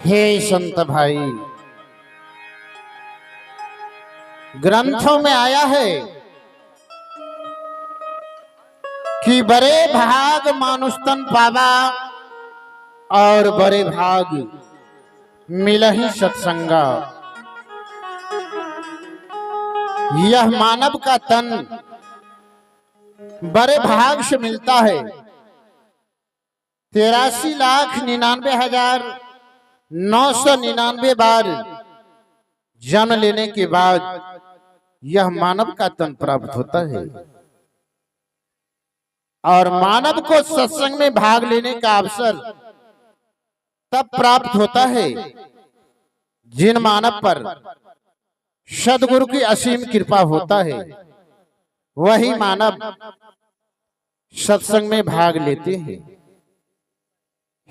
हे संत भाई, ग्रंथों में आया है कि बड़े भाग मानुष तन पावा और बड़े भाग मिलहि सत्संगा। यह मानव का तन बड़े भाग से मिलता है। 83,99,999 बार जन्म लेने के बाद यह मानव का तन प्राप्त होता है और मानव को सत्संग में भाग लेने का अवसर तब प्राप्त होता है जिन मानव पर सद्गुरु की असीम कृपा होता है। वही मानव सत्संग में भाग लेते हैं।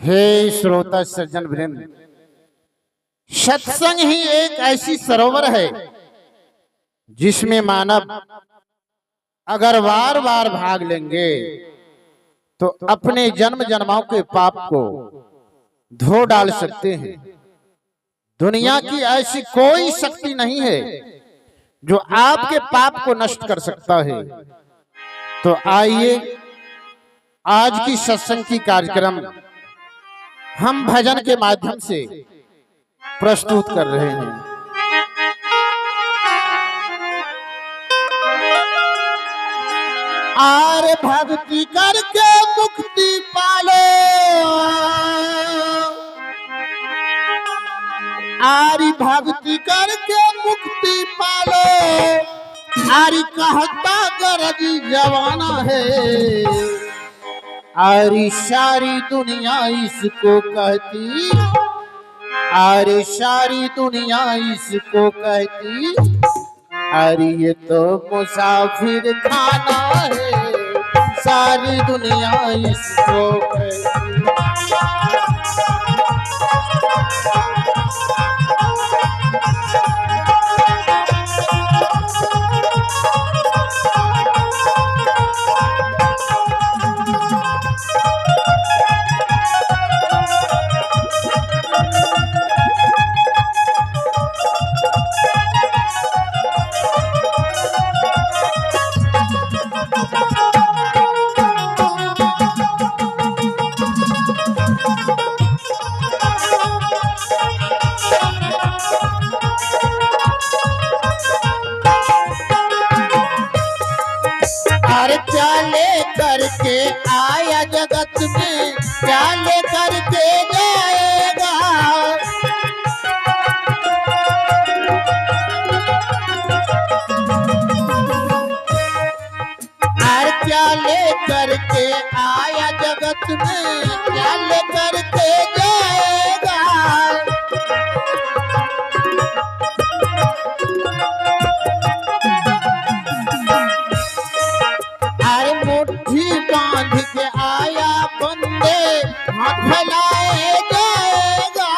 हे श्रोता सज्जन वृंद, सत्संग ही एक ऐसी सरोवर है जिसमें मानव अगर बार बार भाग लेंगे तो अपने जन्म जन्मों के पाप को धो डाल सकते हैं। दुनिया की ऐसी कोई शक्ति नहीं है जो आपके पाप को नष्ट कर सकता है। तो आइए आज की सत्संग की कार्यक्रम हम भजन के माध्यम से प्रस्तुत कर रहे हैं। आरे भक्ति करके मुक्ति पालो, आरी भक्ति करके मुक्ति पालो, आरी कहता गरजी जवाना है, आरी सारी दुनिया इसको कहती, आरी सारी दुनिया इसको कहती, अरे ये तो मुसाफिर खाना है, सारी दुनिया इसको कहती। करके आया जगत में, क्या लेकर के जाएगा, और क्या लेकर के आया जगत में, क्या लेकर के जाएगा। बांध के आया बंदे, हाथ फैलाए जाएगा,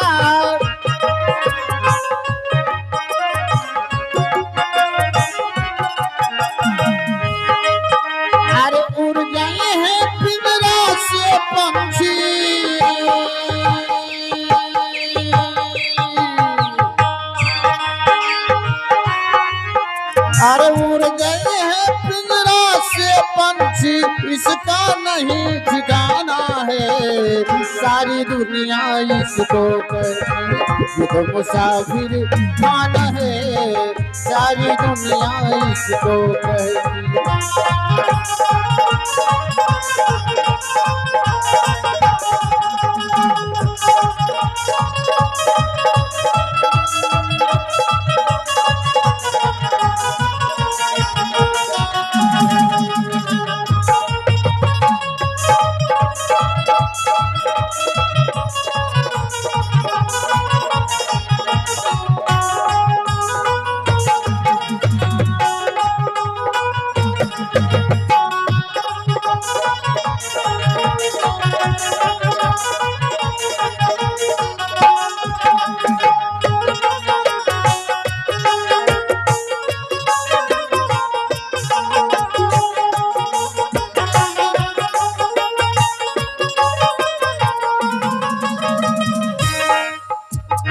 अरे उड़ गए हैं पिंजरा से पंछी, अरे उड़ गए हैं पिंजरा से पंछी, इसका नहीं ठिकाना है, सारी दुनिया इसको कहती, ये तो मुसाफिर खाना है, सारी दुनिया इसको कहती।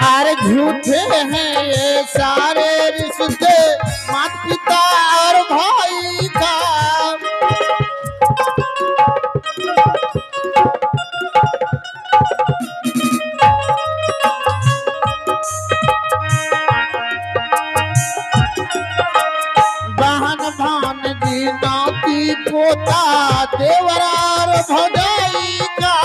अरे झूठे हैं ये सारे रिश्ते माता पिता और भाई का। बहन भान जी नाती पोता देवरार भगाई का।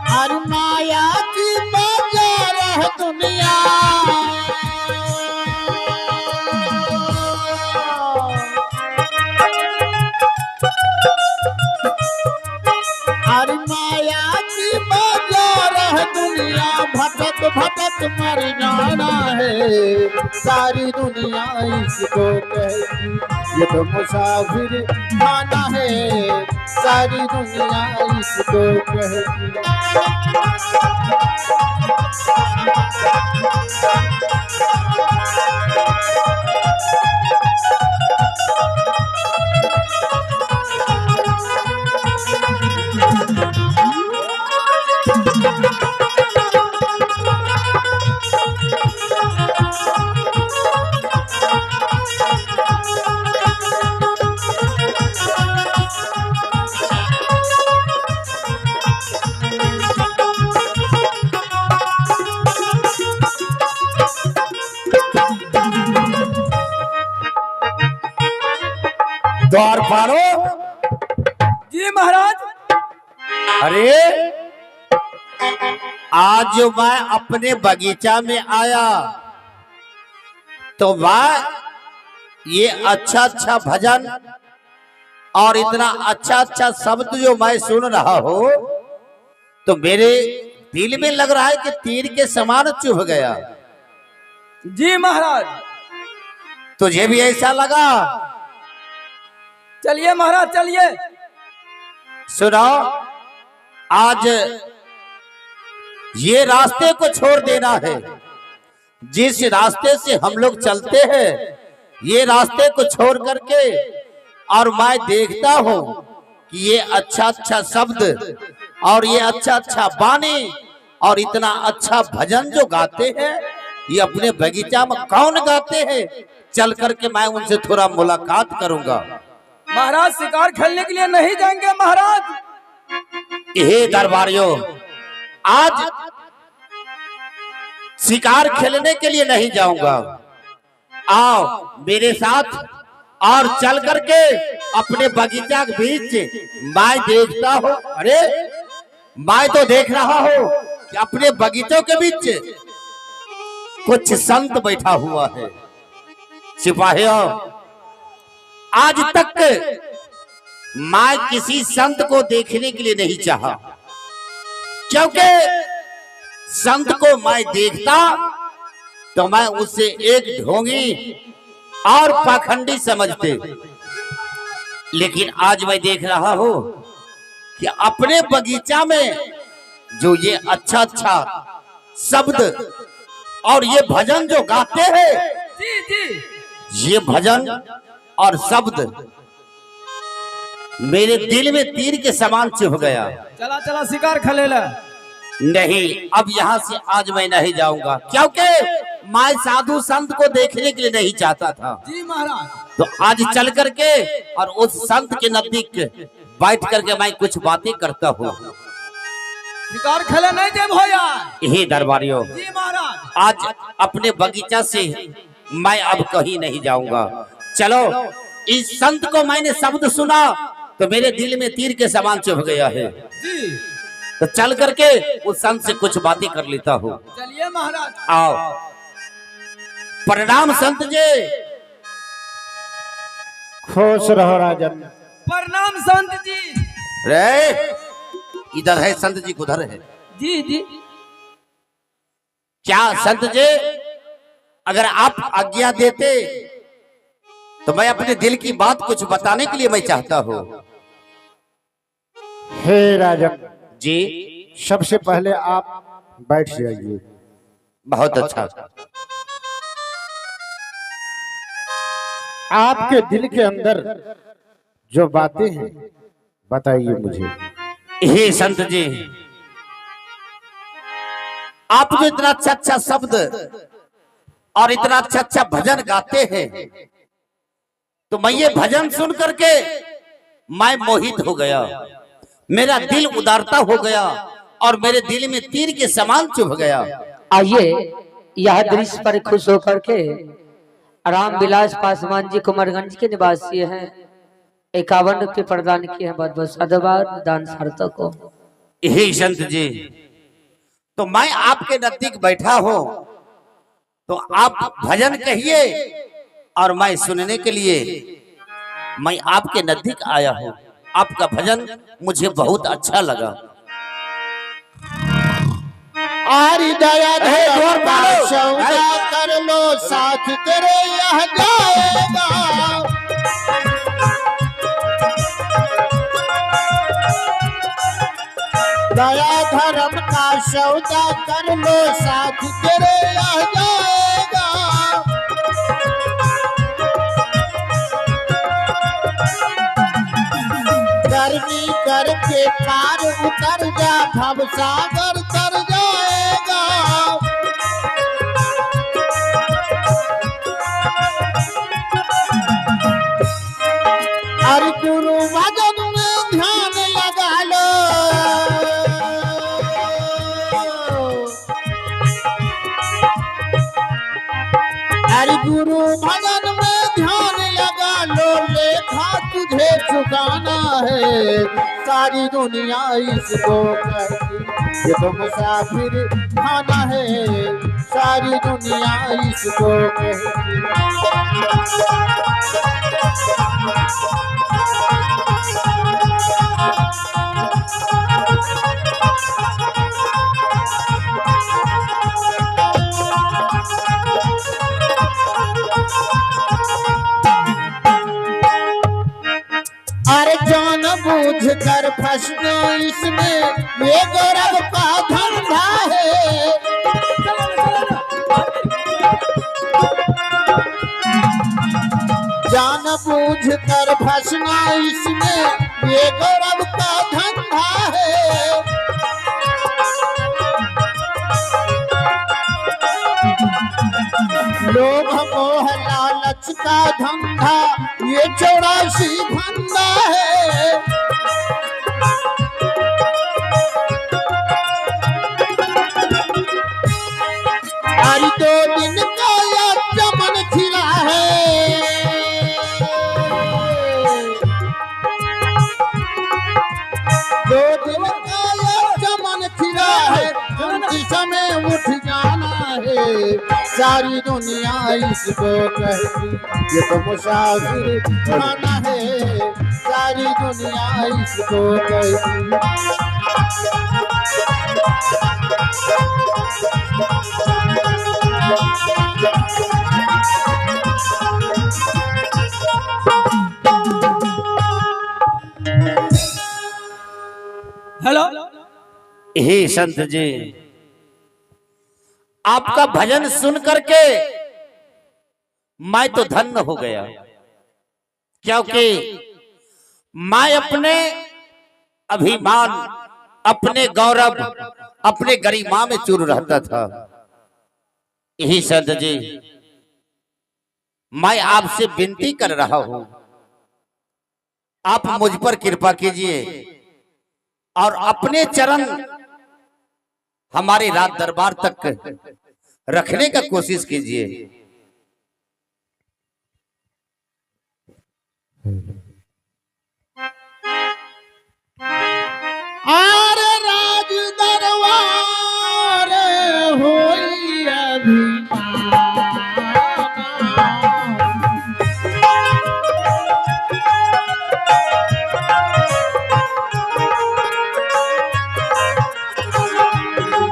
हर माया की बाजार है दुनिया। हर माया की बाजार है दुनिया। भटक भटक मर जाना है सारी दुनिया इसको कहती। ये तो मुसाफिर खाना है सारी दुनिया इसको कहती। द्वार पारो। जी महाराज। अरे आज जो मैं अपने बगीचा में आया तो वह ये अच्छा अच्छा भजन और इतना अच्छा अच्छा शब्द जो मैं सुन रहा हूँ तो मेरे दिल में लग रहा है कि तीर के समान चुभ गया। जी महाराज। तुझे भी ऐसा लगा? चलिए महाराज चलिए। सुनो, आज ये रास्ते को छोड़ देना है। जिस रास्ते से हम लोग चलते हैं ये रास्ते को छोड़ करके, और मैं देखता हूं कि ये अच्छा अच्छा शब्द और ये अच्छा अच्छा बानी और इतना अच्छा भजन जो गाते हैं ये अपने बगीचा में कौन गाते हैं। चल करके मैं उनसे थोड़ा मुलाकात करूंगा। महाराज शिकार खेलने के लिए नहीं जाएंगे महाराज? हे दरबारियों, आज शिकार खेलने के लिए नहीं जाऊंगा। आओ मेरे साथ और चल करके अपने बगीचा के बीच मैं देखता हूँ। अरे मैं तो देख रहा हूँ कि अपने बगीचों के बीच कुछ संत बैठा हुआ है। सिपाहियों, आज तक मैं किसी संत को देखने के लिए नहीं चाहा, क्योंकि संत को मैं देखता तो मैं उससे एक ढोंगी और पाखंडी समझते। लेकिन आज मैं देख रहा हूं कि अपने बगीचा में जो ये अच्छा अच्छा शब्द और ये भजन जो गाते हैं, जी जी, ये भजन और शब्द मेरे दिल में तीर के समान चुभ गया। चला चला शिकार खेलेला। नहीं, अब यहाँ से आज मैं नहीं जाऊंगा, क्योंकि मैं साधु संत को देखने के लिए नहीं चाहता था। जी महाराज। तो आज चल करके और उस संत के नजदीक बैठ करके मैं कुछ बातें करता हूँ। शिकार खेले नहीं दे भैया। यही दरबारियों, जी महाराज। आज अपने बगीचा से मैं अब कहीं नहीं जाऊंगा। चलो, इस संत को मैंने शब्द सुना तो मेरे दिल में तीर के समान चुभ गया है। जी, तो चल करके उस संत से कुछ बातें कर लेता हूँ। चलिए महाराज। आओ। प्रणाम संत जी। खुश रहो राजन। प्रणाम संत जी। रे इधर है संत जी, उधर है। जी जी। क्या संत जी, अगर आप आज्ञा देते तो मैं अपने दिल की बात कुछ बताने के लिए मैं चाहता हूँ। हे राजन जी। सबसे पहले आप बैठ जाइए। बहुत अच्छा। आपके दिल के अंदर जो बातें हैं बताइए मुझे। हे संत जी, आप जो इतना अच्छा अच्छा शब्द और इतना अच्छा अच्छा भजन गाते हैं, तो मैं ये भजन सुन करके मैं मोहित हो गया, मेरा दिल उदारता हो गया और मेरे दिल में तीर के समान चुभ गया। आइए यह दृश्य पर खुश होकर के राम विलास पासवान जी कुमारगंज के निवासी हैं, 51 रुपये प्रदान किए हैं। बहुत बहुत साधुवाद, दान सार्थक हो। हे संत जी, तो मैं आपके नजदीक बैठा हूं, तो आप भजन कहिए और मैं सुनने के लिए मैं आपके नजदीक आया हूं। आपका भजन मुझे बहुत अच्छा लगा। आरी दया जोर का मारो। सौदा कर लो, साथ तेरे यह जाएगा। दया धर्म का सौदा कर लो, साथ तेरे यह जाएगा। गर्मी करके पार उतर जा, भव सागर तर जाएगा। अरे गुरु भजन में ध्यान लगा लो, अरे गुरु भजन में ध्यान लगा लो। लेखा तुझे चुकाना है, सारी दुनिया इसको कहती ये तो मुसाफिर खाना है, सारी दुनिया इसको कहती। अरे जान बूझ कर फंसना इसमें, ये गौरव का धंधा है। जान बूझ कर फंसना इसमें, ये गौरव का धंधा है। लोभ मोह लालच का धंधा, ये 84 धंधा है। अरे 2 दिन का या चमन खिला है, 2 दिन का या चमन खिला है। समय उठ जाना है, सारी दुनिया इसको कहती ये तो मुसाफिर खाना है, सारी दुनिया इसको कहती। हेलो, हे संत जी, आपका भजन सुन करके मैं तो धन्य हो गया, क्योंकि मैं अपने अभिमान, अपने गौरव, अपने गरिमा में चूर रहता था। यही संत जी, मैं आपसे विनती कर रहा हूं, आप मुझ पर कृपा कीजिए और अपने चरण हमारे रात दरबार तक रखने का कोशिश कीजिए। आरे राज दरबार होई अभी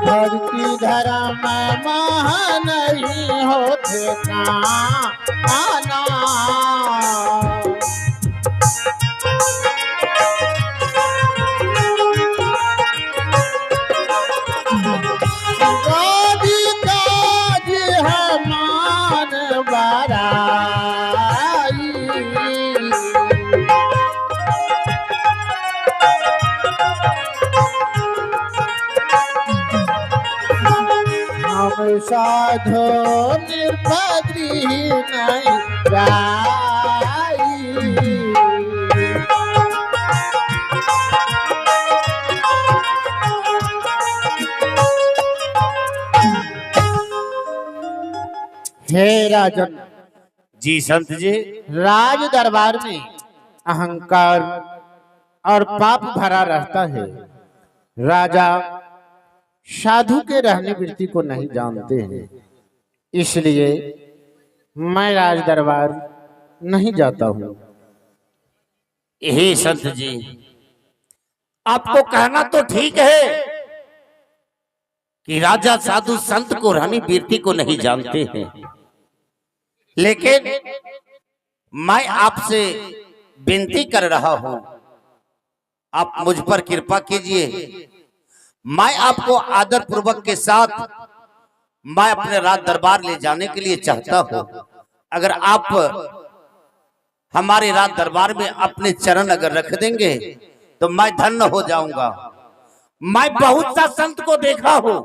भक्ति धर्म महा नहीं होते आना। साधो निर्भद्री नहीं जाई। हे राजन, जी संत जी। राज दरबार में अहंकार और पाप भरा रहता है। राजा साधु के रहने वृत्ति को नहीं जानते हैं, इसलिए मैं राज दरबार नहीं जाता हूँ। हे संत जी, आपको कहना तो ठीक है कि राजा साधु संत को रहनी वृत्ति को नहीं जानते हैं, लेकिन मैं आपसे विनती कर रहा हूं, आप मुझ पर कृपा कीजिए। मैं आपको आदर पूर्वक के साथ मैं अपने राज दरबार ले जाने के लिए चाहता हूं। अगर आप हमारे राज दरबार में अपने चरण अगर रख देंगे तो मैं धन्य हो जाऊंगा। मैं बहुत सा संत को देखा हूं,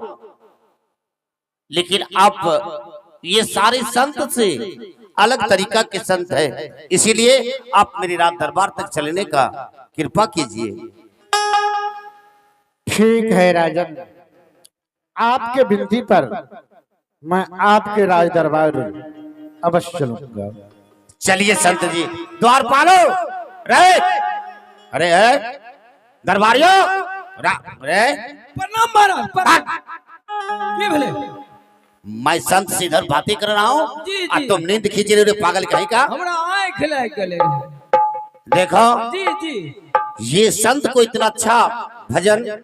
लेकिन आप ये सारे संत से अलग तरीका के संत है, इसीलिए आप मेरे राज दरबार तक चलने का कृपा कीजिए। ठीक है राजन, आपके विनती पर मैं आपके राज दरबार अवश्य चलूंगा। चलिए संत जी, द्वार पालो रे। अरे दरबारियों रे, प्रणाम महाराज, प्रणाम। ये भले मैं संत से इधर बातें कर रहा हूँ जी, और जी। तुम नींद खींच रहे हो पागल कहीं का। हमरा आए खिलाए गले। देखो जी जी। ये संत को इतना अच्छा भजन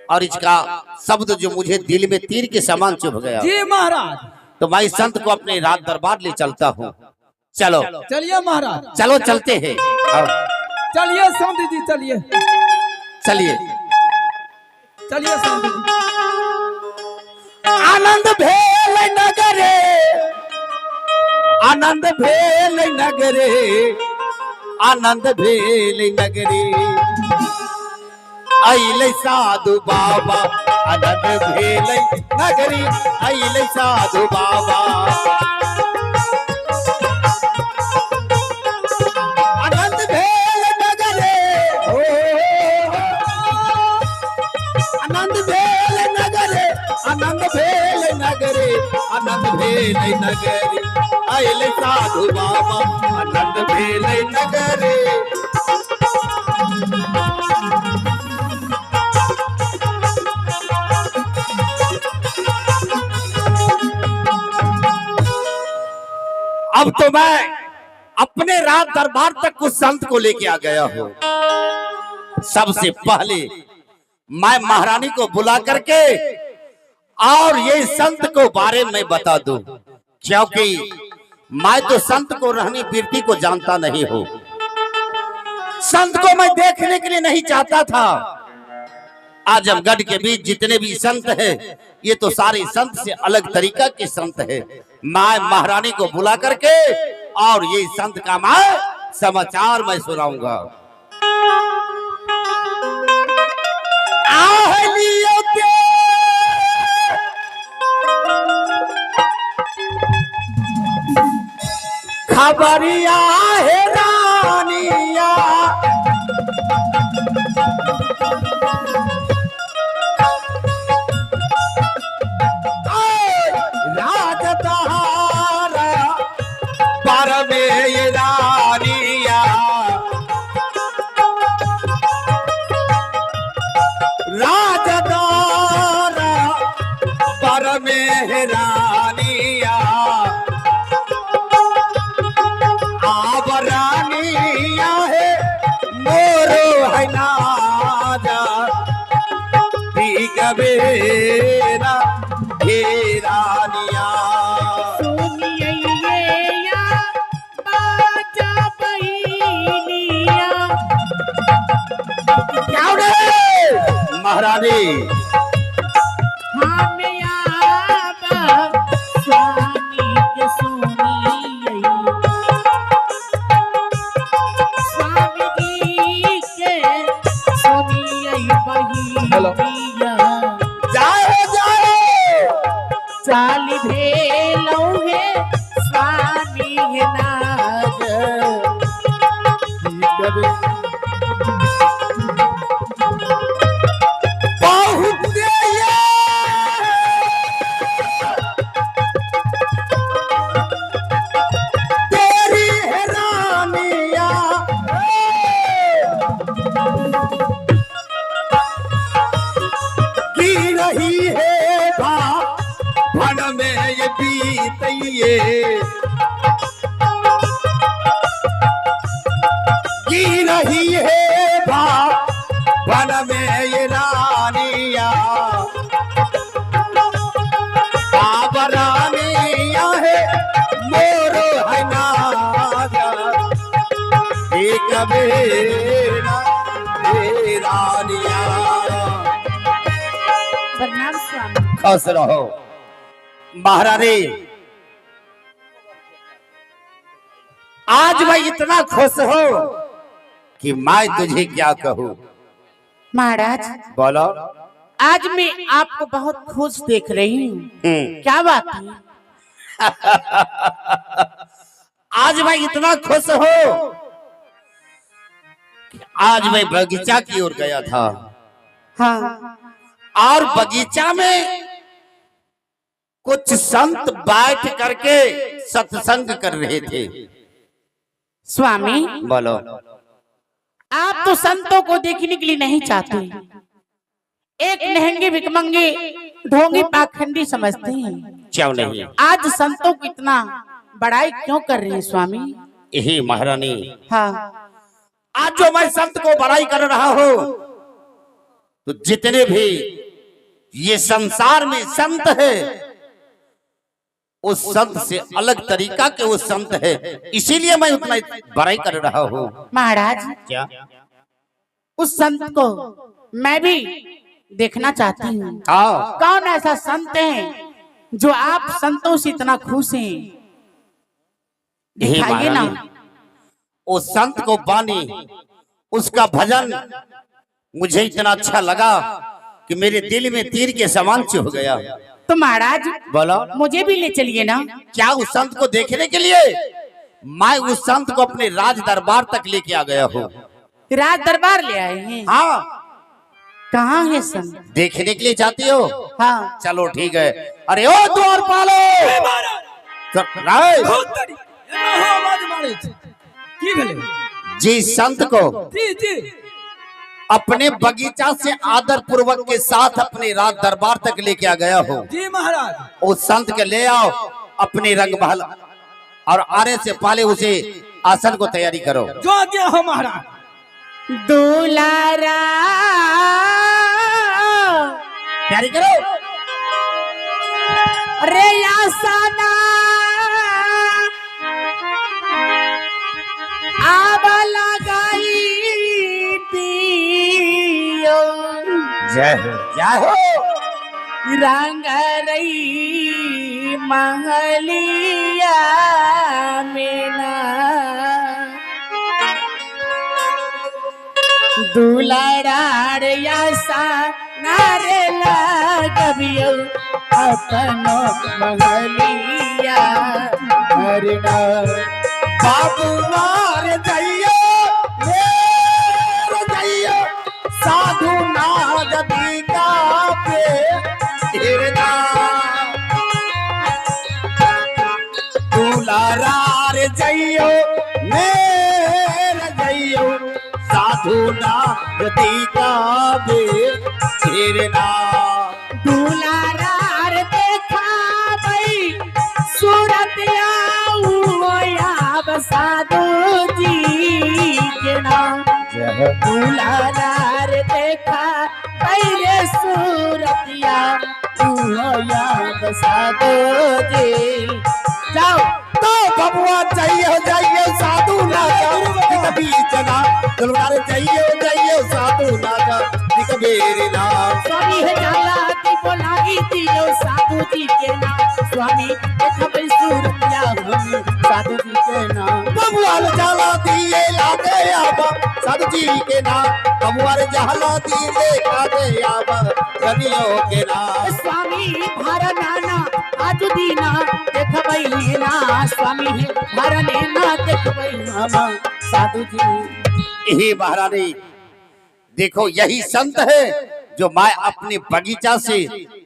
और इसका शब्द जो मुझे दिल में तीर के समान चुभ गया, जी महाराज। तो मैं इस संत को अपने राज दरबार ले चलता हूँ। चलो चलिए महाराज, चलो चलते हैं। आओ, चलिए संत जी, चलिए चलिए। चलिए संत जी। आनंद भेल नगरे, आनंद भेल नगरे, आनंद भेल नगरे, अइले साधु बाबा। आनंद भेल नगरी, अइले साधु बाबा। आनंद भेल नगरे, हो आनंद भेल नगरे, आनंद भेल नगरे, आनंद भेल नगरी, अइले साधु बाबा। आनंद भेल नगरे। अब तो मैं अपने राज दरबार तक उस संत को लेके आ गया हूँ। सबसे पहले मैं महारानी को बुला करके और ये संत को बारे में बता दूं, क्योंकि मैं तो संत को रहनी वृत्ति को जानता नहीं हूँ। संत को मैं देखने के लिए नहीं चाहता था। आजमगढ़ के बीच जितने भी संत हैं, ये तो सारे संत से अलग तरीका के संत हैं। मैं महारानी को बुला करके और ये संत का मैं समाचार मैं सुनाऊंगा। खबरिया है रानिया, राजदारा पर में रानिया, राजदारा पर में रानिया, रानिया है मोरो है नाजा, गबेरा हे रानिया। क्या महारानी हेलो, जाओ जाओ चाल बहुत तेरी हैरानिया की रही है भन में ये बीतिए की रही है भन में ये रानिया रानिया है मोरो है नाजा एक बेरा रानिया। प्रणाम स्वामी। खुश रहो महारानी। आज मैं इतना खुश हूँ कि मैं तुझे क्या कहूँ। महाराज बोलो। आज मैं आपको बहुत खुश देख रही हूँ, क्या बात है? आज मैं इतना खुश हूँ कि आज मैं बगीचा की ओर गया था। हाँ और बगीचा में कुछ संत बैठ करके सत्संग कर रहे थे। स्वामी, बोलो। आप तो संतों को देखने के लिए नहीं चाहते, एक नहंगे भिकमंगे ढोंगी पाखंडी समझते हैं। क्यों नहीं? आज संतों की इतना बड़ाई क्यों कर रही है स्वामी? यही महारानी, हाँ आज जो मैं संत को बड़ाई कर रहा हूँ तो जितने भी ये संसार में संत है उस संत से अलग तरीका के वो संत है, इसीलिए मैं उतना बड़ाई कर रहा हूँ। महाराज, क्या उस संत को मैं भी देखना चाहती हूँ। हाँ। कौन ऐसा संत है जो आप संतों से इतना खुश हैं? दिखाइए ना। उस संत को बानी उसका भजन मुझे इतना अच्छा लगा कि मेरे दिल में तीर के समान चुभ गया। तो महाराज, बोलो। मुझे भी ले चलिए ना। क्या उस संत को देखने के लिए? मैं उस संत को अपने राज दरबार तक लेके आ गया हूँ। राज दरबार ले आए हैं? हाँ। कहाँ है संत? देखने के लिए चाहती हो? हाँ चलो ठीक है। अरे ओ द्वारपालो, जी संत को अपने बगीचा से आदर पूर्वक के साथ अपने राज दरबार तक लेके आ गया हो। जी महाराज। उस संत के ले आओ अपने रंग महल और आने से पहले उसे आसन को तैयारी करो। जो आज्ञा हो महाराज। दुलारा तैयारी करो। रे आसना आब लगाई दियो, जय हो जय हो। रंग रई महलिया में ना दुलारार यासा नारे लगबियो अपनो महलिया मरना। बाबूवार जइयो मेरे जइयो साधु नाद दीका पे हिरना। दुलारार जइयो मेरे जइयो साधु नाद दीका पे हिरना। दुलारार देखा भाई सूरत आऊ साधु जी के नाम। दुलारार देखा पहले सूरतिया याद साधु जी। जाओ तो बबुआ चाहिए जाइए साधु नागा कभी जना। दुलार चाहिए जाइए साधु नागा कबीर नाम। स्वामी है जाला की बोलाई दियो साधु जी के नाम। स्वामी देखा भाई सूरतिया साधु जी के नाम। बबुआल जाला दिए लागे आबा साधु जी के नाम। बबुआल जाला दिए लागे आबा रनियों के नाम। स्वामी भारा नाना आज दीना देख ना। स्वामी है भारा लेना देख ना साधु जी। यही महारानी देखो यही संत है जो मैं अपने बगीचा से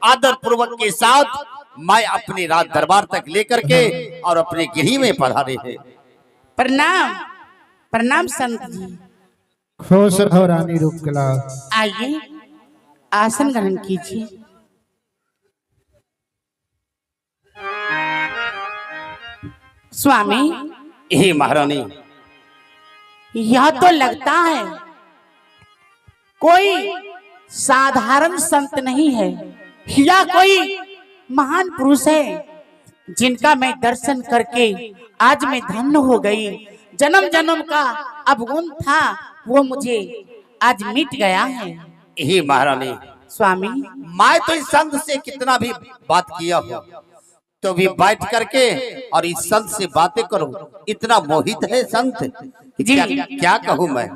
आदर पूर्वक के साथ मैं अपने राज दरबार तक लेकर के और अपने गृह में पधारे हैं। प्रणाम प्रणाम संत जी। खुश रहो रानी रूपकला। आइए आसन ग्रहण कीजिए। स्वामी हे महारानी, यह तो लगता है कोई साधारण संत नहीं है, या कोई महान पुरुष है जिनका मैं दर्शन करके आज मैं धन्य हो गई। जन्म जन्म का अवगुण था वो मुझे आज मिट गया है। हे महारानी, स्वामी मैं तो इस संत से कितना भी बात किया हो तो भी बैठ करके और इस संत से बातें करूं, इतना मोहित है संत कि जी। क्या कहूं मैं।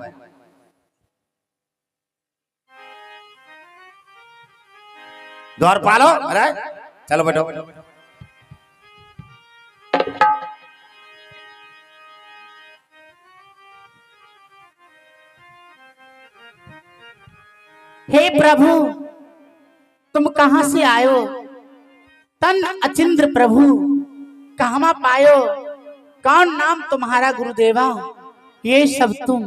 द्वारपालो, अरे चलो बैठो। हे प्रभु, तुम कहां से आयो? तन अचिंद्र प्रभु कहां पायो? कौन नाम तुम्हारा गुरुदेवा? ये सब तुम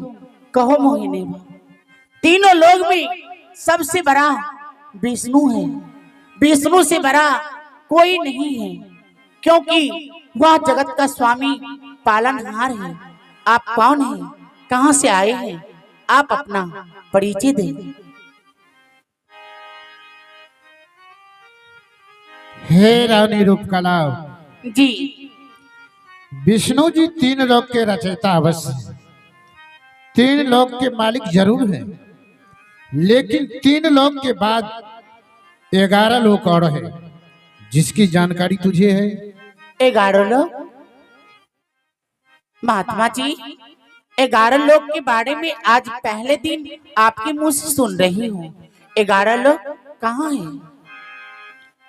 कहो मोहिनी। तीनों लोग में सबसे बड़ा विष्णु है, विष्णु से बड़ा कोई नहीं है, क्योंकि वह जगत का स्वामी पालनहार है। आप कौन हैं? कहां से आए हैं? आप अपना परिचय दें। हे रानी रूपकला, जी विष्णु जी तीन लोक के रचयिता अवश्य, तीन लोक के मालिक जरूर हैं, लेकिन तीन लोक के बाद 11 लोक और है जिसकी जानकारी तुझे है। 11 लोग? महात्मा जी, 11 लोग के बारे में आज पहले दिन आपके मुंह से सुन रही हूँ। 11 लोग कहाँ हैं?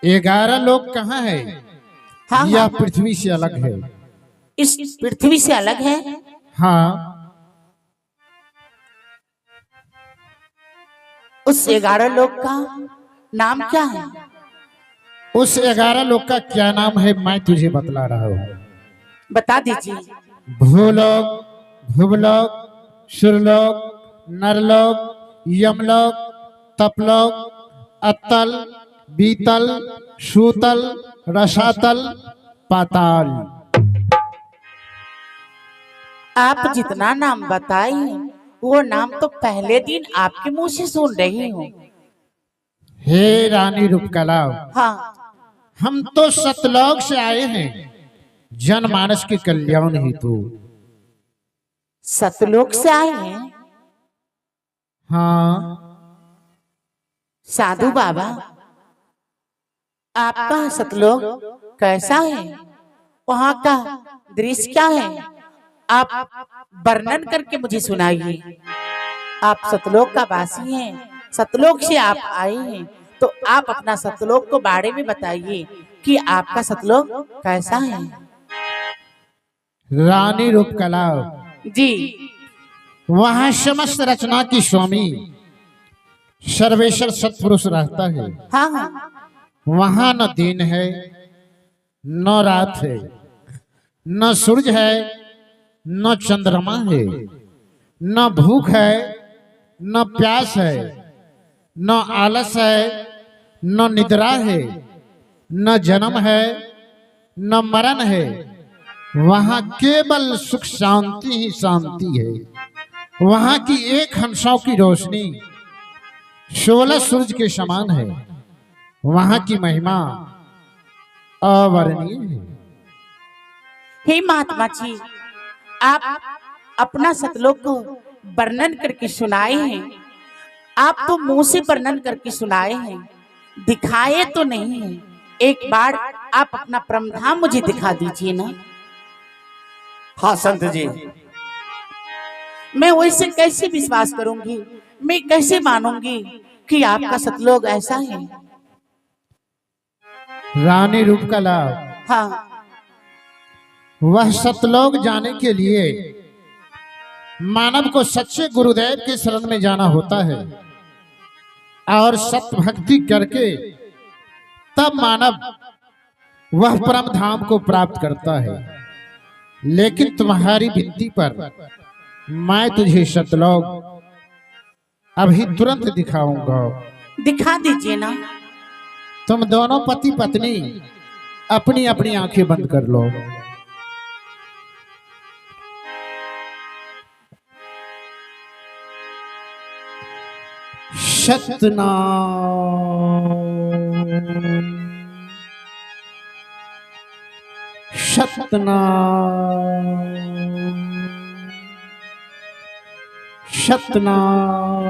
11 लोक कहाँ है? हाँ, यह हाँ, पृथ्वी से अलग है। इस पृथ्वी से अलग है। हाँ, उस 11 लोग का नाम क्या है? उस 11 लोक का क्या नाम है मैं तुझे बतला रहा हूँ। बता दीजिए। भूलोक, भुवलोक, सुरलोक, नरलोक, यमलोक, तपलोक, अतल, बीतल, सूतल, रसातल, पाताल। आप जितना नाम बताए हैं वो नाम तो पहले दिन आपके मुंह से सुन रही हूँ। हे रानी रूपकला, हाँ, हम तो सतलोक से आए हैं जनमानस के कल्याण हेतु। सतलोक से आए हैं? हाँ, साधु बाबा, आपका सतलोक कैसा है? वहाँ का दृश्य क्या है? आप वर्णन करके मुझे सुनाइए। आप सतलोक का वासी हैं, सतलोक से आप आए हैं, तो आप अपना सतलोक के बारे में बताइए कि आपका सतलोक कैसा है। रानी रूपकला, जी वहाँ समस्त रचना की स्वामी सर्वेश्वर सतपुरुष रहता है। हाँ हाँ, वहाँ न दिन है न रात है, न सूरज है न चंद्रमा है, न भूख है न प्यास है, न आलस है न निद्रा है, न जन्म है न मरण है। वहाँ केवल सुख शांति ही शांति है। वहाँ की एक हंसों की रोशनी 16 सूरज के समान है। वहाँ की महिमा अवर्णनीय है। हे महात्मा जी, आप अपना सतलोक को वर्णन करके सुनाए हैं। आप तो मुंह से वर्णन करके सुनाए हैं, दिखाए तो नहीं है। एक बार आप अपना परमधाम मुझे दिखा दीजिए ना। हाँ संत जी, मैं वैसे कैसे विश्वास करूंगी, मैं कैसे मानूंगी कि आपका सतलोक ऐसा है। रानी रूपकला, हाँ, वह सतलोक जाने के लिए मानव को सच्चे गुरुदेव के शरण में जाना होता है और सत्य भक्ति करके तब मानव वह परम धाम को प्राप्त करता है। लेकिन तुम्हारी विनती पर मैं तुझे सतलोक अभी तुरंत दिखाऊंगा। दिखा दीजिए ना। तुम दोनों पति पत्नी अपनी अपनी आंखें बंद कर लो। सतनाम सतनाम सतनाम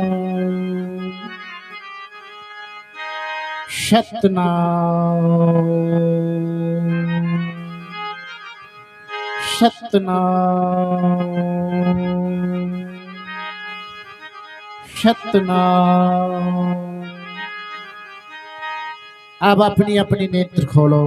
सतनाम सतनाम। अब अपनी अपनी नेत्र खोलो।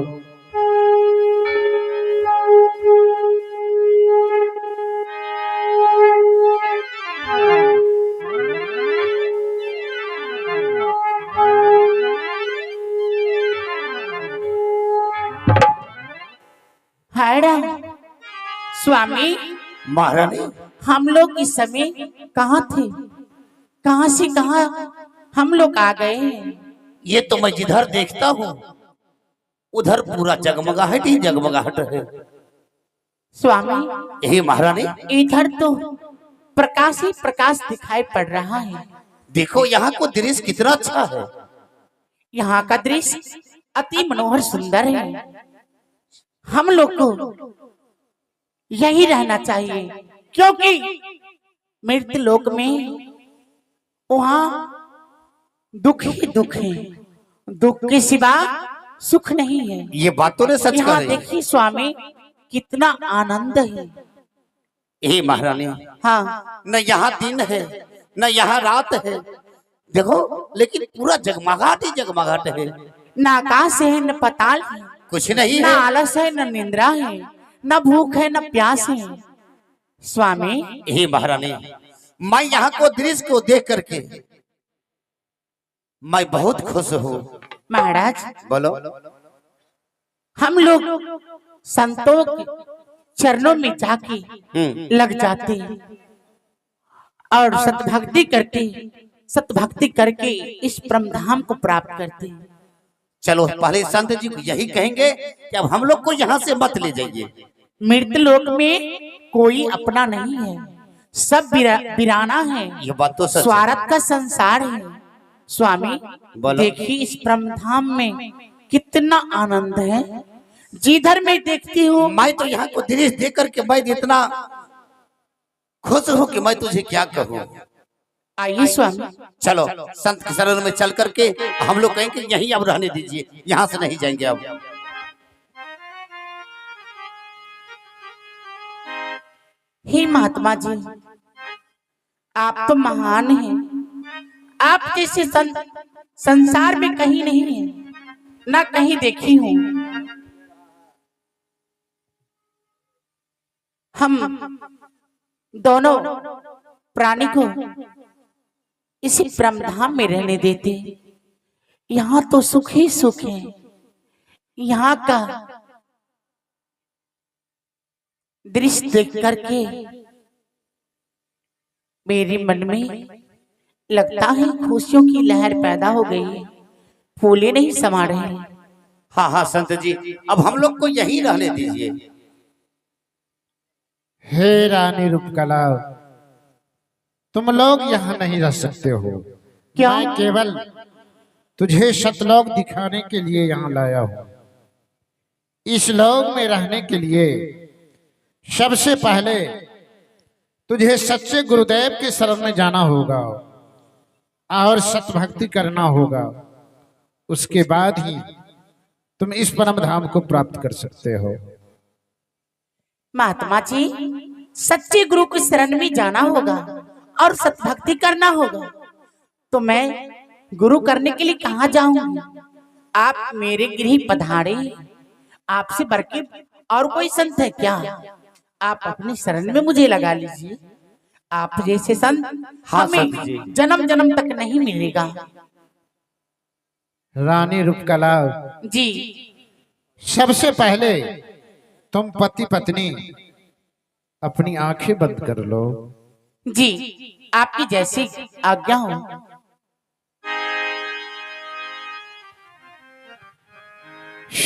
स्वामी महारानी, हम लोग इस समय कहाँ थे? कहाँ से कहाँ हम लोग आ गए हैं? ये तो मैं जिधर देखता हूँ उधर पूरा जगमगाहट ही जगमगाहट है। स्वामी यही महारानी, इधर तो प्रकाश ही प्रकाश दिखाई पड़ रहा है। देखो यहाँ को दृश्य कितना अच्छा है। यहाँ का दृश्य अति मनोहर सुंदर है। हम लोग को यही रहना चाहिए, क्योंकि मृत्यु लोक में वहाँ दुख ही दुख है, दुख के सिवा सुख नहीं है। ये बातों ने सच यहाँ कही। देखिए स्वामी कितना आनंद है। यही महारानी, हाँ, न यहाँ दिन है न यहाँ रात है। देखो लेकिन पूरा जगमगाहट ही जगमगाहट है। न आकाश है न पताल है, कुछ नहीं न है। आलस है न निंद्रा है, न भूख है न प्यास है। स्वामी यही महारानी, मैं यहाँ को दृश्य को देख करके मैं बहुत खुश हूँ। महाराज, बोलो। हम लोग संतों के चरणों में जाके लग जाते हैं और सतभक्ति करके इस परम धाम को प्राप्त करते हैं। चलो पहले संत जी को यही कहेंगे कि अब हम लोग को यहाँ से मत ले जाइए। मृत्यु लोक में कोई अपना नहीं है, सब वीराना है। ये बात तो सच है। स्वार्थ का संसार है। स्वामी बोलो। देखिए इस परम धाम में कितना आनंद है। जिधर मैं देखती हूँ, मैं तो यहाँ को दृश्य देख करके मैं इतना खुश हूँ कि मैं तुझे क्या कहूँ। आइए स्वामी। चलो संत के शरण में चल करके हम लोग कहेंगे यहीं अब रहने दीजिए, यहाँ से नहीं जाएंगे अब। हे महात्मा जी, आप तो महान हैं। आप जैसे संत संसार में कहीं नहीं है, ना कहीं देखी हूँ। हम दोनों प्राणी को इसी परम धाम में रहने देते। यहाँ तो सुख ही सुख है। यहाँ का दृश्य देख करके मेरे मन में लगता है खुशियों की लहर पैदा हो गई है। फूले नहीं समा रहे। हाँ हाँ संत जी, अब हम लोग को यहीं रहने दीजिए। हे रानी रूपकला, तुम लोग यहाँ नहीं रह सकते हो। क्या? मैं केवल तुझे सतलोक दिखाने के लिए यहाँ लाया हूँ। इस लोक में रहने के लिए सबसे पहले तुझे सच्चे गुरुदेव के शरण में जाना होगा और सतभक्ति करना होगा। उसके बाद ही तुम इस परम धाम को प्राप्त कर सकते हो। महात्मा जी, सच्चे गुरु की शरण में जाना होगा और सतभक्ति करना होगा, तो मैं गुरु करने के लिए कहाँ जाऊंगी? आप मेरे गृह पधारे। आपसे बढ़ के और कोई संत है क्या? आप अपने शरण में मुझे लगा लीजिए। आप जैसे संत हाँ, हमें संत जी। जन्म जन्म तक नहीं मिलेगा। रानी रूपकला, जी सबसे पहले तुम पति पत्नी अपनी आंखें बंद कर लो। जी, आपकी जैसी आज्ञा हो।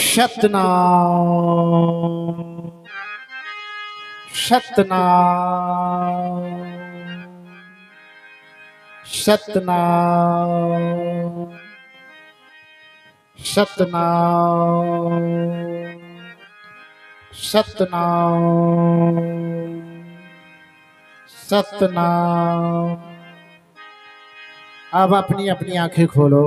सतनाम सतनाम सतनाम सतनाम सतनाम सतनाम। अब अपनी अपनी आंखें खोलो।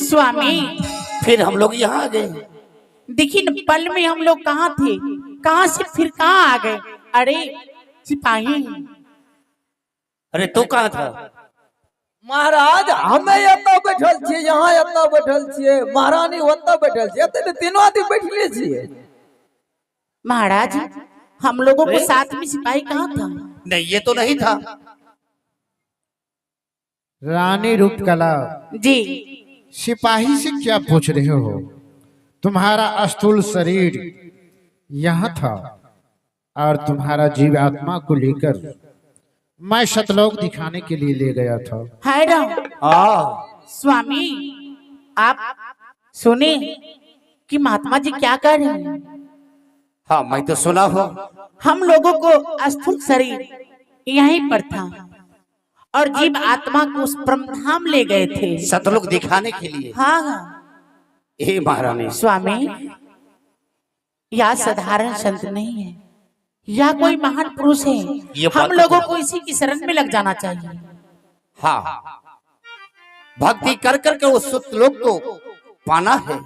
स्वामी फिर हम लोग यहाँ आ गए। देखिए न, पल में हम लोग कहाँ थे, कहाँ से फिर कहाँ आ गए। अरे सिपाही, अरे तू कहाँ था? महाराज हमें एता बैठल छियै, यहाँ एता बैठल छियै, महारानी ओता बैठल छियै, एते तीनों आदमी बैठले छियै। महाराज हम लोगों के साथ में सिपाही कहाँ था। नहीं, ये तो नहीं था। रानी रूपकला, जी सिपाही से क्या पूछ रहे हो? तुम्हारा स्थूल शरीर यहाँ था और तुम्हारा जीव आत्मा को लेकर मैं सतलोक दिखाने के लिए ले गया था। है राम। स्वामी आप सुने कि महात्मा जी क्या कह रहे हैं। हाँ, मैं तो सुना हो। हम लोगों को स्थूल शरीर यहीं पर था और जीव आत्मा को उस ब्रह्मधाम ले गए थे। सतलोक दिखाने के लिए। हाँ हाँ हे महारानी, स्वामी, यह साधारण संत नहीं है, यह कोई महान पुरुष है। ये बात हम तो लोगों है। को इसी की शरण में लग जाना चाहिए। हाँ, भक्ति कर करके उस सतलोक को पाना है।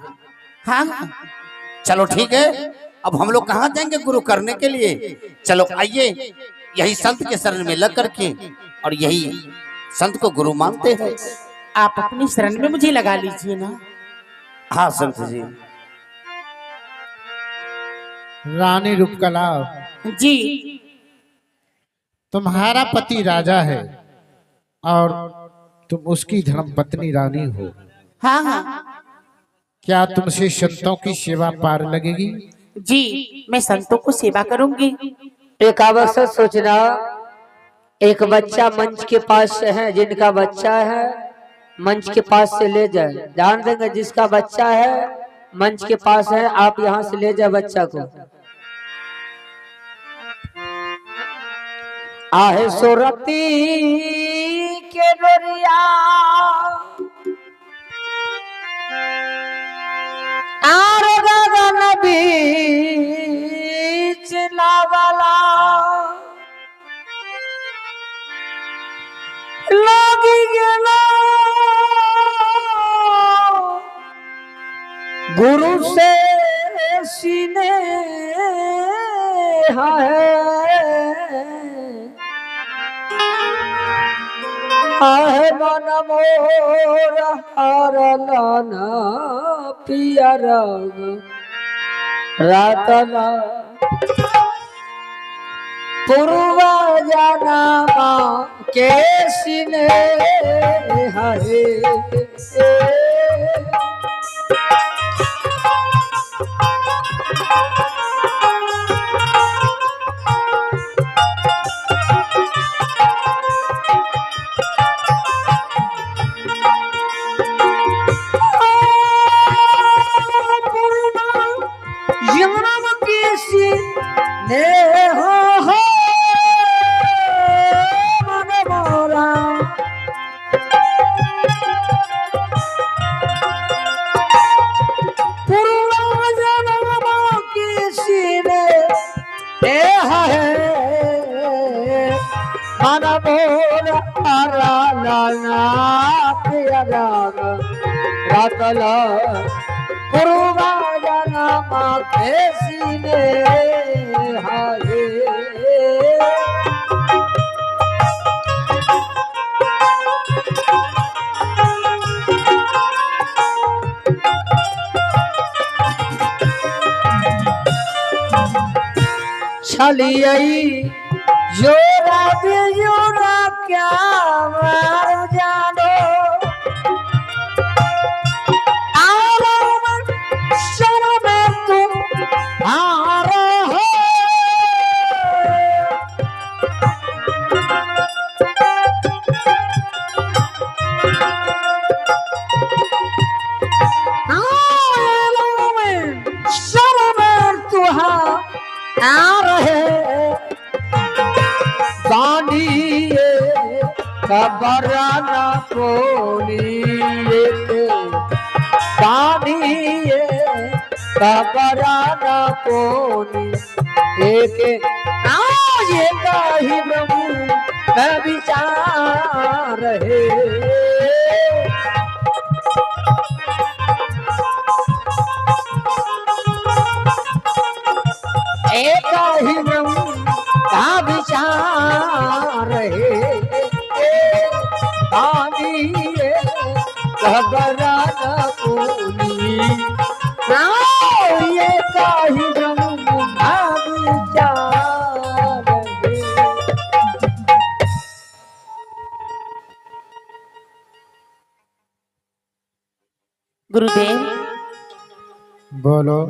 हाँ हाँ चलो ठीक है, अब हम लोग कहाँ जाएंगे गुरु करने के लिए? चलो आइए, यही संत के शरण में लग करके और यही संत को गुरु मानते हैं। आप अपनी शरण में मुझे लगा लीजिए ना। हाँ संत जी। रानी रूपकला, जी तुम्हारा पति राजा है और तुम उसकी धर्म पत्नी रानी हो। हाँ हाँ क्या तुमसे संतों की सेवा पार लगेगी? जी, मैं संतों को सेवा करूंगी। एक अवसर सोचना, एक बच्चा मंच के पास है, जिनका बच्चा है मंच के पास से ले जाए। ध्यान देंगे, जिसका बच्चा है मंच के पास है, आप यहाँ से ले जाए बच्चा को। आहे सोरती के डोरिया आर गगन बीच लावला लागी गेला गुरु से सीने है आहे मन मोर हरलाना पिया रंग रातना पूर्वा जाना के सीने हरे रातला पूर्वा जाना के सीने हाय छलियई जोरा बेजोरा क्या मार जानो आलम शर्म तुम हारो हो खबराना कोनी पानी खबराना कोनी एक ये कही ब्रह्म विचार है एक ही ब्रह्म का विचार है घबराना कोनी ये काही ब्रह्म विचार गुरुदेव बोलो।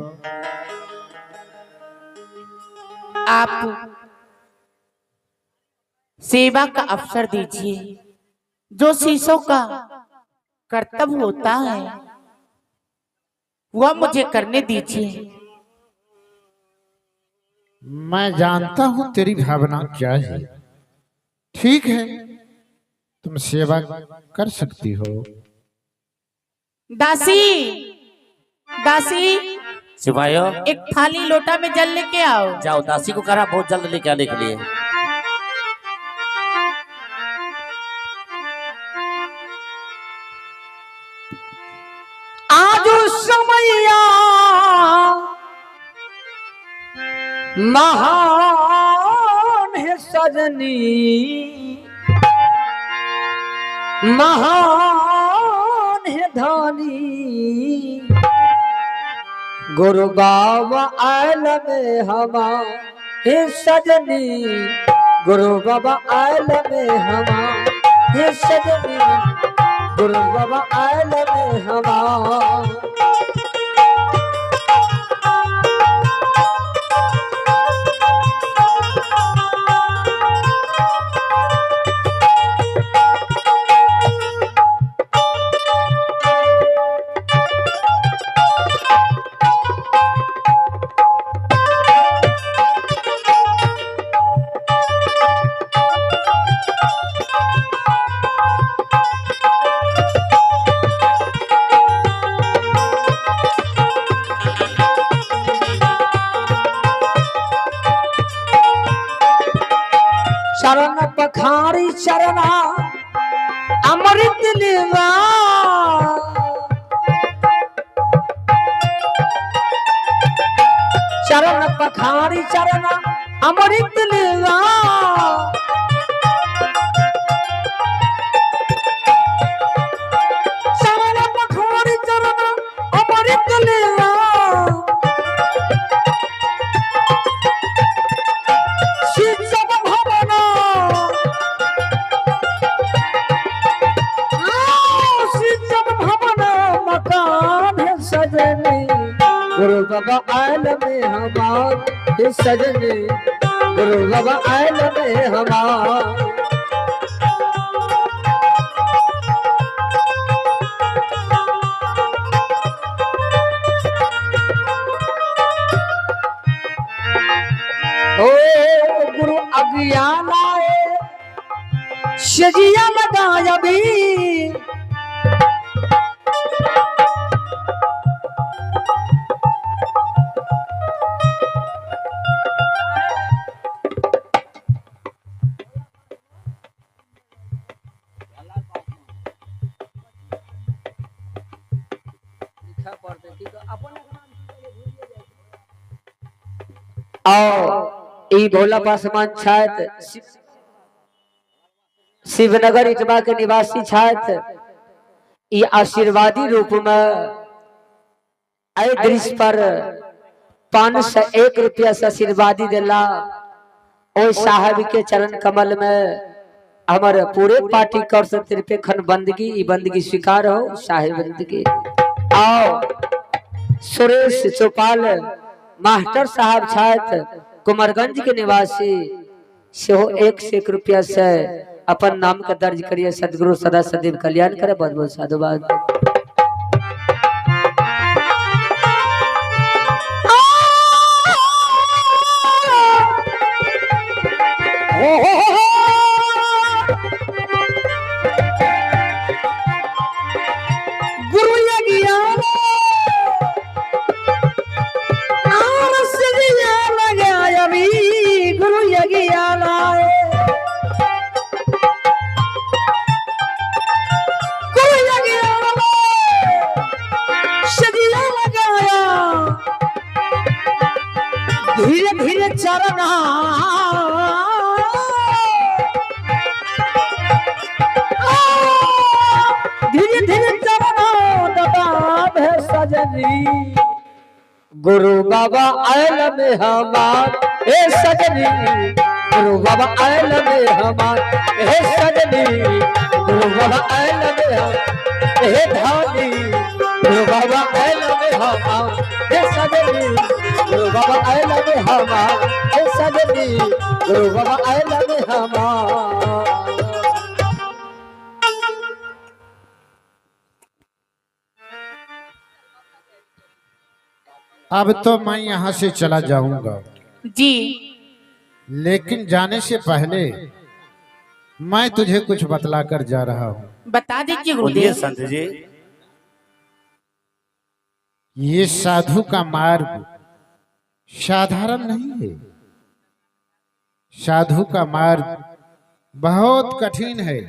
आप सेवा का अवसर दीजिए। जो शिष्यों का कर्तव्य होता है वह मुझे करने दीजिए। मैं जानता हूं तेरी भावना क्या है। ठीक है, तुम सेवा कर सकती हो। दासी, दासी, सिपाहियों एक थाली लोटा में जल लेके आओ। जाओ, दासी को करा बहुत जल्द लेके आने के लिए। आज समैया महान है सजनी महान है धानी गुरु बाबा आयल में हमारे सजनी गुरु बाबा आयल में हमारे सजनी गुरु बाबा आयल में हमारे चरण पखारी चरना अमृत लेवा चरण पखारी चरना अमृत लेवा चरण पखारी चरना अमृत लेवा गुरु बाबा आयल में हमारे सजने गुरु बाबा आयल में हमारे ओ गुरु अज्ञान आए सजिया लगाया भी आओ ई भोला पासवान छात्र शिवनगर इटवा के निवासी छात्र ये आशीर्वादी रूप में आए दृश्य पर 501 रुपया से आशीर्वादी दिला। ओ साहब के चरण कमल में हमारे पूरे पार्टी कर से तिरपे खन बंदगी ई बंदगी स्वीकार हो साहेब बंदगी। आओ सुरेश चौपाल मास्टर साहब छात्र कुमारगंज के निवासी से हो 1 रुपया से अपन नाम का दर्ज करिए। सदगुरु सदा सदैव कल्याण करे। बहुत बहुत साधुवाद। धीरे धीरे चलना धीरे धीरे चलना दबाव है सजनी गुरु बाबा आयल में हमार हे सजनी गुरु बाबा आयल में हमार हे सजनी गुरु बाबा आयल में हमार हे धानी गुरु बाबा आयल में हमार हे सजनी गुरु बाबा आयल में हमार हे सजनी गुरु बाबा आयल में हमार। अब तो मैं यहाँ से चला जाऊंगा, जी लेकिन जाने से पहले मैं तुझे कुछ बतला कर जा रहा हूँ। बता दीजिए बोलिए गुरुदेव। संत जी। ये साधु का मार्ग साधारण नहीं है। साधु का मार्ग बहुत कठिन है,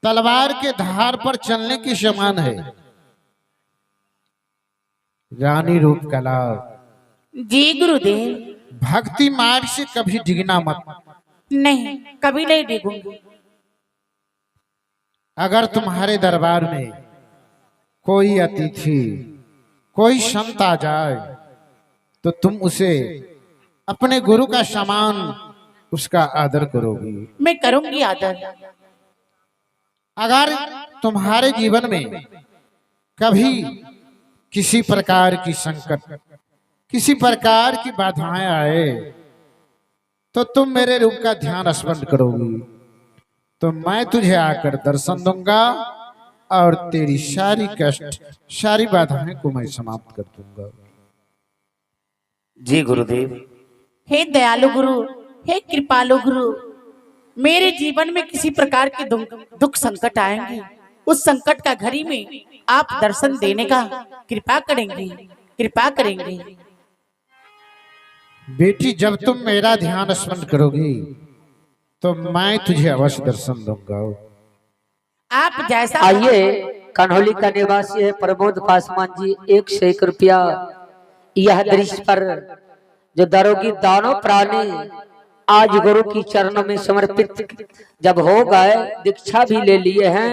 तलवार के धार पर चलने के समान है। रानी रूप कला जी गुरुदेव। भक्ति मार्ग से कभी डिगना मत। नहीं, कभी नहीं डिगूंगी। अगर तुम्हारे दरबार में कोई अतिथि कोई संत आ जाए तो तुम उसे अपने गुरु का समान उसका आदर करोगी। मैं करूंगी आदर। अगर तुम्हारे जीवन में कभी किसी प्रकार की संकट किसी प्रकार की बाधाएं आए तो तुम मेरे रूप का ध्यान स्मरण करोगी तो मैं तुझे आकर दर्शन दूंगा और तेरी सारी कष्ट सारी बाधाएं को मैं समाप्त कर दूंगा। जी गुरुदेव। हे दयालु गुरु, हे कृपालु गुरु, मेरे जीवन में किसी प्रकार के दुख संकट आएंगे, उस संकट का घड़ी में आप दर्शन देने का कृपा करेंगे, कृपा करेंगे। बेटी, जब तुम मेरा ध्यान स्मरण करोगी तो मैं तुझे अवश्य दर्शन दूंगा। आप जैसा आइए, कन्हौली का निवासी है प्रमोद पासवान जी, 101 रुपया। यह दृश्य पर जो दारोगी दानों प्राणी आज गुरु की चरणों में समर्पित जब हो गए, दीक्षा भी ले लिए हैं,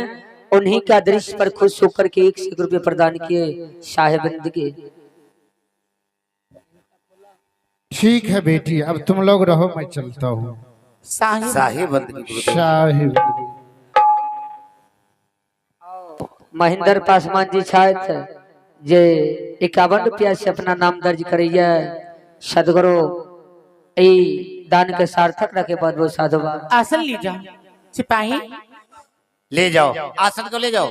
उन्हीं का दृश्य पर खुश होकर के 101 रुपये प्रदान किए साहेबंद के। ठीक है बेटी, अब तुम लोग रहो, मैं चलता हूँ। साहिब साहिब महेंद्र पासवान जी छात्र जे 51 रुपया से अपना नाम दर्ज करिए। सदगुरु ई दान के सार्थक रखे। बहुत बहुत साधुवाद। आसन ले जाओ सिपाही। ले जाओ, आसन को ले जाओ।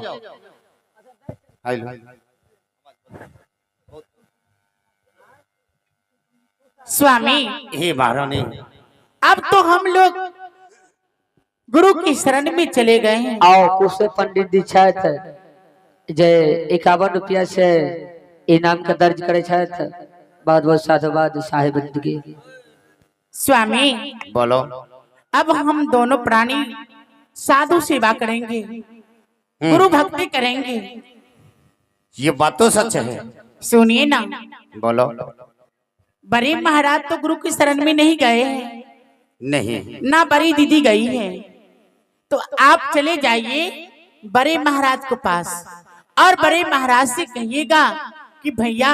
स्वामी, हे महारानी, अब तो हम लोग गुरु की शरण में चले गए हैं। आओ, कुछ पंडित जी छात्र जे 51 रुपया से इनाम का दर्ज करे छात्र। बहुत बहुत साधुवाद साहेबंद के। स्वामी, बोलो। अब हम दोनों प्राणी साधु सेवा करेंगे, गुरु भक्ति करेंगे। ये बात तो सच है। सुनिए ना, बोलो। बड़े महाराज तो गुरु की शरण में नहीं गए हैं, नहीं, ना बड़ी दीदी गई है, तो आप चले जाइए बड़े महाराज के पास और बड़े महाराज से कहिएगा कि भैया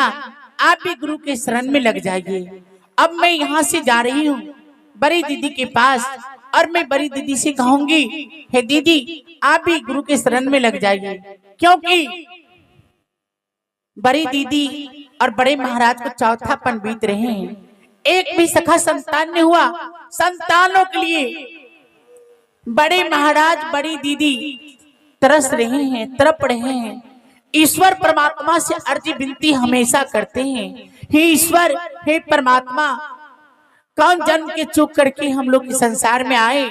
आप भी गुरु के शरण में लग जाइए। अब मैं यहाँ से जा रही हूँ, बड़ी दीदी के पास और मैं बड़ी दीदी से कहूंगी, हे दीदी आप भी गुरु के शरण में लग जाइए, क्योंकि बड़ी दीदी और बड़े महाराज को चौथापन बीत रहे हैं, एक भी सखा संतान नहीं हुआ। संतानों के लिए बड़े महाराज बड़ी दीदी तरस रहे हैं, तड़प रहे हैं। ईश्वर परमात्मा से अर्जी विनती हमेशा करते हैं, हे ईश्वर, हे परमात्मा, कौन जन्म के चूक करके हम लोग इस संसार में आए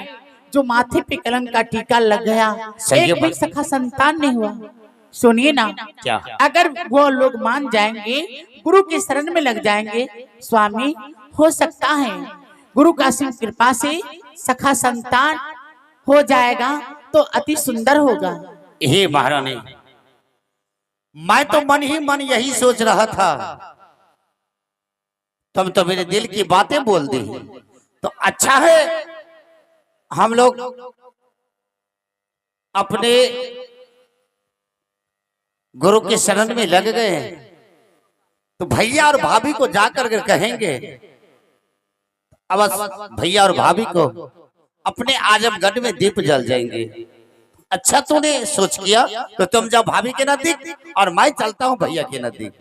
जो माथे पे कलंक का टीका लग गया, एक भी सखा संतान नहीं हुआ। सुनिए ना, क्या? अगर वो लोग मान जाएंगे, गुरु के शरण में लग जाएंगे, स्वामी हो सकता है गुरु का असीम कृपा से सखा संतान हो जाएगा तो अति सुंदर होगा। हे महारानी, मैं तो मन ही मन यही सोच रहा था, तुम तो मेरे दिल की बातें बोल दी। तो अच्छा है हम लोग अपने गुरु के शरण में लग गए हैं, तो भैया और भाभी को जाकर के कहेंगे, अब भैया और भाभी को अपने आजमगढ़ में दीप जल जाएंगे। अच्छा तूने सोच किया, तो तुम जाओ भाभी के नजदीक और मैं चलता हूँ भैया के नजदीक।